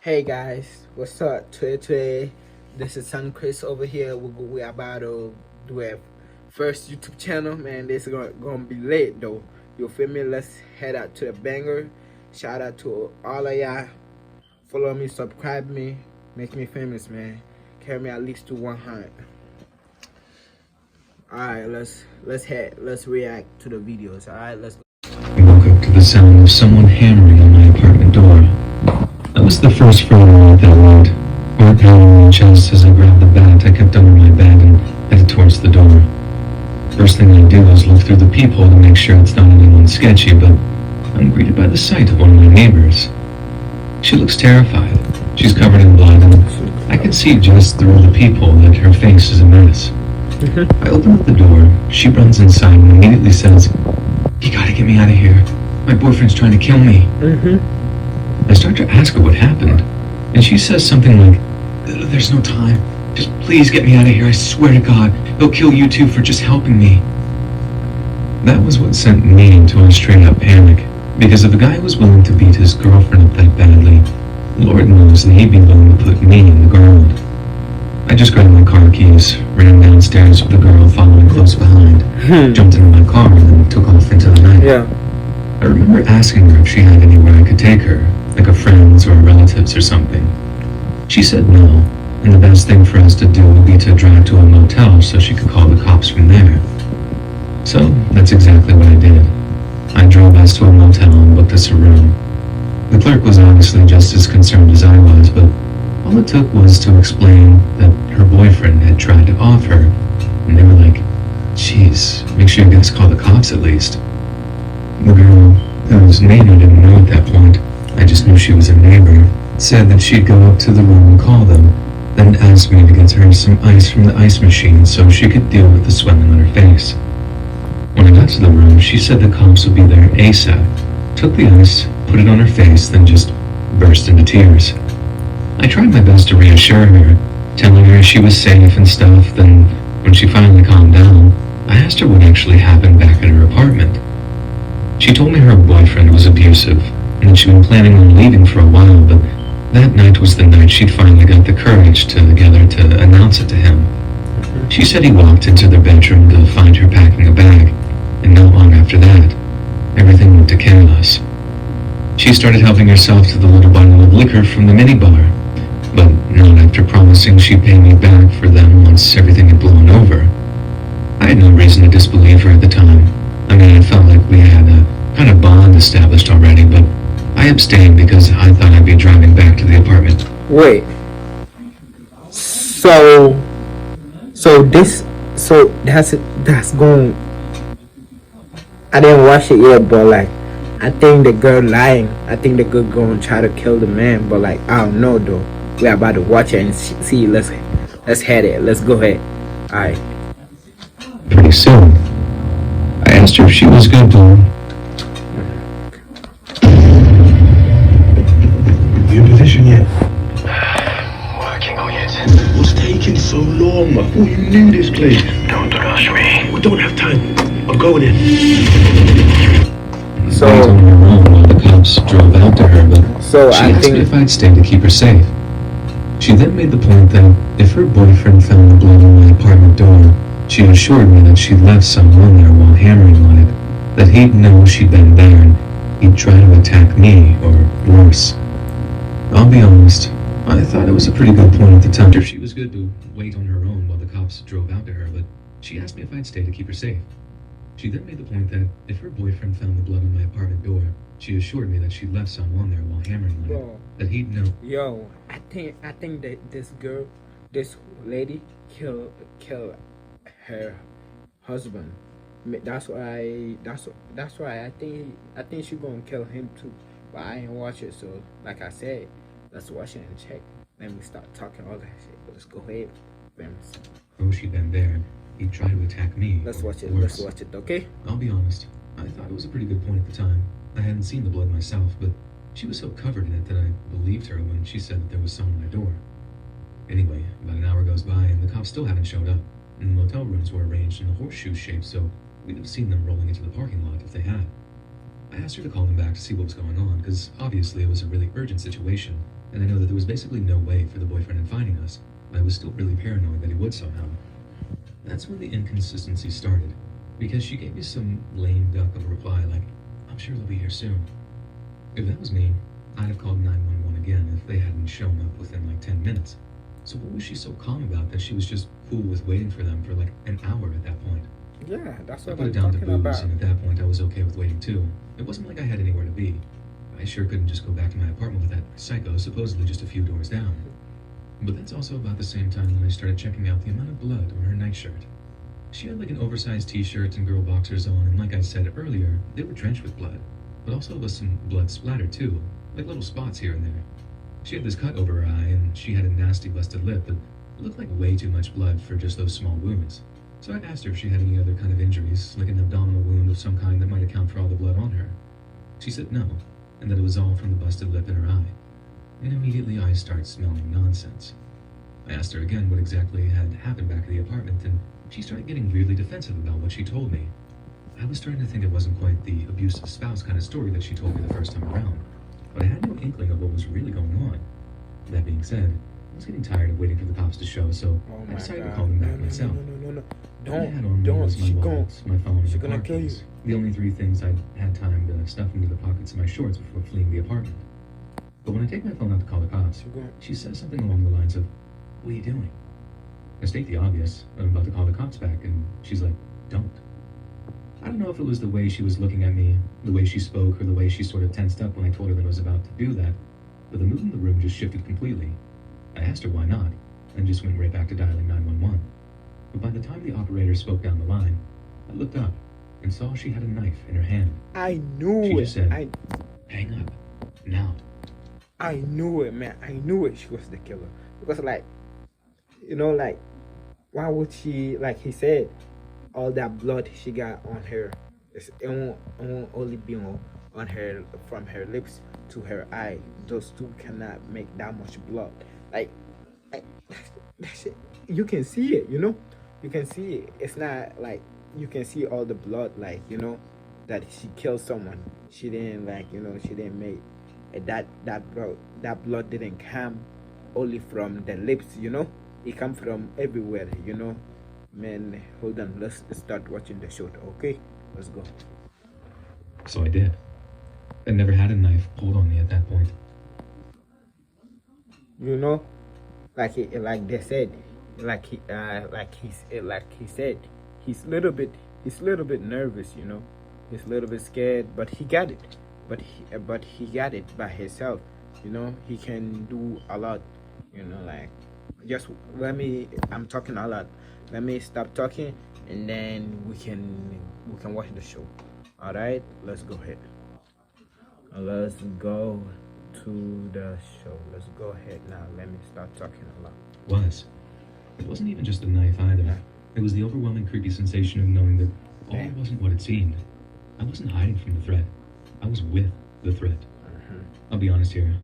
Hey guys, what's up? Today, this is Son Chris over here. We about to do a first YouTube channel, man. This is gonna be late though. You feel me? Let's head out to the banger. Shout out to all of y'all. Follow me, subscribe me, make me famous, man. Carry me at least to 100. Alright, let's react to the videos. Alright, let's go. I woke up to the sound of someone hammering on my apartment door. That was the first photo that night. Heart pounding my chest as I grabbed the bat I kept under my bed and headed towards the door. First thing I do is look through the peephole to make sure it's not anyone sketchy, but I'm greeted by the sight of one of my neighbors. She looks terrified. She's covered in blood, and I can see just through the peephole that her face is a mess. I open up the door, she runs inside and immediately says, "You gotta get me out of here. My boyfriend's trying to kill me." I start to ask her what happened, and she says something like, "There's no time. Just please get me out of here. I swear to God, he'll kill you too for just helping me." That was what sent me into a straight-up panic, because if a guy was willing to beat his girlfriend up that badly, Lord knows that he'd be willing to put me in the ground. I just grabbed my car keys, ran downstairs with the girl following close behind, jumped into my car, and then took off into the night. I remember asking her if she had anywhere I could take her, like a friend's or relatives or something. She said no, and the best thing for us to do would be to drive to a motel so she could call the cops from there. So that's exactly what I did. I drove us to a motel and booked us a room. The clerk was obviously just as concerned as I was, but all it took was to explain that her boyfriend had tried to off her, and they were like, "Jeez, make sure you guys call the cops at least." The girl, whose name I didn't know at that point, I just knew she was a neighbor, said that she'd go up to the room and call them, then asked me to get her some ice from the ice machine so she could deal with the swelling on her face. When I got to the room, she said the cops would be there ASAP, took the ice, put it on her face, then just burst into tears. I tried my best to reassure her, telling her she was safe and stuff. Then, when she finally calmed down, I asked her what actually happened back at her apartment. She told me her boyfriend was abusive, and that she'd been planning on leaving for a while, but that night was the night she'd finally got the courage together to announce it to him. She said he walked into their bedroom to find her packing a bag, and not long after that, everything went to chaos. She started helping herself to the little bottle of liquor from the minibar, but not after promising she'd pay me back for them once everything had blown over. I had no reason to disbelieve her at the time. I mean, it felt like we had a kind of bond established already, but I abstained because I thought I'd be driving back to the apartment. Wait. So that's going. I didn't watch it yet, but like, I think the girl lying. I think the girl gonna try to kill the man, but like, I don't know though. We're about to watch it and see. Let's head it. Let's go ahead. All right. Pretty soon, I asked her if she was good, though. You in position yet? Working on it. What's taking so long? I thought you knew this place. Don't rush me. We don't have time. I'm going in. I told her wrong while the cops drove out to her, but she asked me if I'd stay to keep her safe. She then made the point that if her boyfriend found the blood on my apartment door, she assured me that she'd left someone there while hammering on it, that he'd know she'd been there and he'd try to attack me, or worse. I'll be honest, I thought it was a pretty good point at the time. She was good to wait on her own while the cops drove out to her, but she asked me if I'd stay to keep her safe. She then made the point that if her boyfriend found the blood on my apartment door, she assured me that she'd left someone there while hammering on it, that he'd know. Yo, I think that this lady killed her husband. That's why I think she gonna kill him too. But I ain't watch it, so like I said, let's watch it and check. Let me start talking all that shit. Let's go ahead, famous. Oh, she'd been there. He'd try to attack me. Let's watch it. Worse. Let's watch it. Okay. I'll be honest. I thought it was a pretty good point at the time. I hadn't seen the blood myself, but she was so covered in it that I believed her when she said that there was someone at my door. Anyway, about an hour goes by and the cops still haven't showed up, and the motel rooms were arranged in a horseshoe shape, so we'd have seen them rolling into the parking lot if they had. I asked her to call them back to see what was going on, because obviously it was a really urgent situation, and I know that there was basically no way for the boyfriend in finding us, but I was still really paranoid that he would somehow. That's when the inconsistency started, because she gave me some lame duck of a reply like, I'm sure they'll be here soon. If that was me, I'd have called 911 again if they hadn't shown up within like 10 minutes. So what was she so calm about that she was just cool with waiting for them for like an hour at that point? Yeah, that's I what put I'm it down to talking booze, about. and at that point I was okay with waiting too. It wasn't like I had anywhere to be. I sure couldn't just go back to my apartment with that psycho supposedly just a few doors down. But that's also about the same time that I started checking out the amount of blood on her nightshirt. She had like an oversized t-shirt and girl boxers on, and like I said earlier, they were drenched with blood. But also with some blood splatter too, like little spots here and there. She had this cut over her eye, and she had a nasty busted lip, but it looked like way too much blood for just those small wounds. So I asked her if she had any other kind of injuries, like an abdominal wound of some kind that might account for all the blood on her. She said no, and that it was all from the busted lip in her eye. And immediately I start smelling nonsense. I asked her again what exactly had happened back at the apartment, and she started getting weirdly defensive about what she told me. I was starting to think it wasn't quite the abusive spouse kind of story that she told me the first time around, but I had no inkling of what was really going on. That being said, I was getting tired of waiting for the cops to show, so Oh I my decided to God. call them No, back no, myself. no. All I had on Don't, me don't. was my She wallet, my phone, and she my gonna park kill keys. you. The only three things I'd had time to stuff into the pockets of my shorts before fleeing the apartment. But when I take my phone out to call the cops, she says something along the lines of, "What are you doing?" I state the obvious. I'm about to call the cops back, and she's like, "Don't." I don't know if it was the way she was looking at me, the way she spoke, or the way she sort of tensed up when I told her that I was about to do that, but the mood in the room just shifted completely. I asked her why not, and just went right back to dialing 911. But by the time the operator spoke down the line, I looked up and saw she had a knife in her hand. I knew She it. just said, "Hang up. Now." I knew it, man. I knew it. She was the killer. Because, like, you know, like, why would she, like he said, all that blood she got on her, it won't only be on her, from her lips to her eye. Those two cannot make that much blood. Like, that's it. You can see it, you know? You can see it. It's not like you can see all the blood, like, you know, that she killed someone. She didn't, like, you know, she didn't make that blood didn't come only from the lips, you know? It come from everywhere, you know? Man, hold on, let's start watching the show, okay? Let's go. So I did. I never had a knife pulled on me at that point. You know, like they said, like he said, he's little bit nervous, you know. He's a little bit scared, but he got it. But he got it by himself, you know. He can do a lot, you know. Like, just I'm talking a lot. Let me stop talking, and then we can watch the show. All right, let's go ahead. Let's go to the show. Let's go ahead now. Let me start talking a lot. It wasn't even just the knife either. It was the overwhelming creepy sensation of knowing that all wasn't what it seemed. I wasn't hiding from the threat. I was with the threat. I'll be honest here.